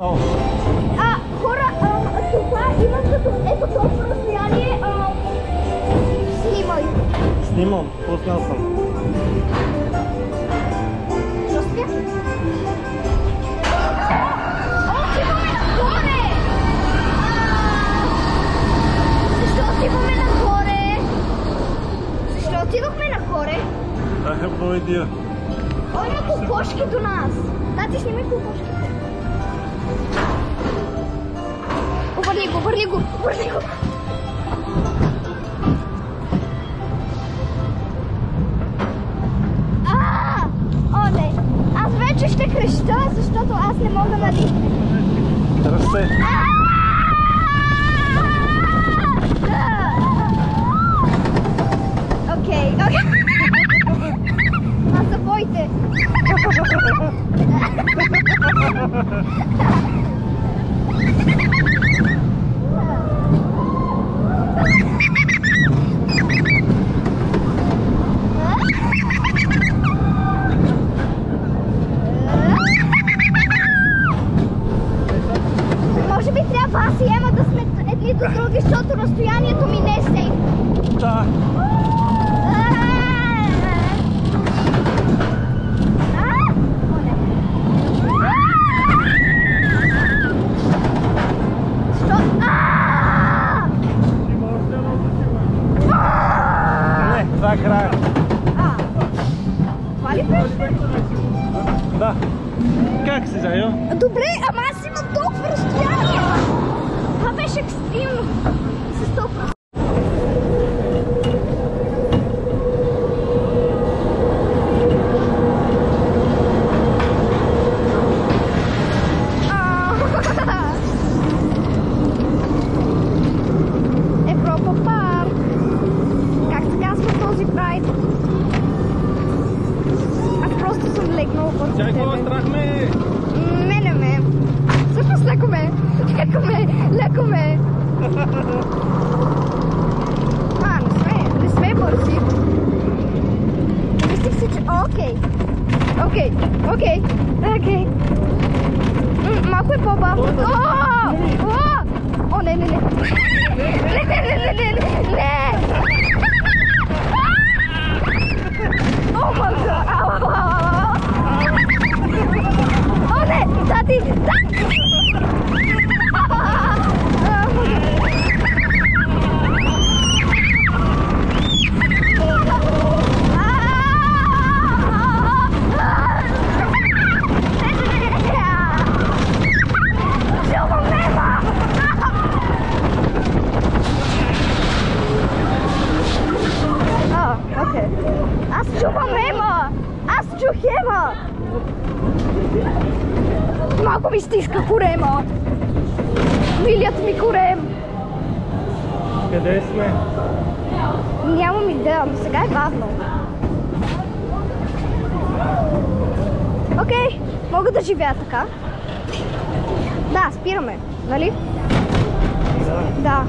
Хора, това имам като ето толкова разстояние. Снимай. Снимам, пуснал съм. Що спя? Отиваме нагоре! Защо отиваме нагоре? Защо отидохме нагоре? I have no idea. О, има кокошки до нас. Да, ти снимай кокошките. Обърни го, обърни го, обърни го. О, не. Аз вече ще креща, защото аз не мога да ни... Тръсте. Окей, окей. Забойте. Може би трябва аз и Ема да сме едни до други, защото разстоянието ми не е сейф. Да. Не, това е края. Това ли беше? Да. Как си, Жайо? Добре, ама аз имам толкова разстояние. Това беше екстремно. С толкова. Европа парк. Как се казва този прайд? Аз просто съм легнала върху тебе. Чай, какво страх ме? Не ме. Всъщност леко ме. Леко ме. Не сме бързи. Мислих си, че... Окей. Малко е по-бавно. О, не. Не. О, май гад. О, не, тати. Аз чувам Ема! Аз чух Ема! Малко ми стиска корема! Милият ми корем! Къде сме? Нямам идея, но сега е бавно. Окей, мога да живея така. Да, спираме, нали? Да. Да.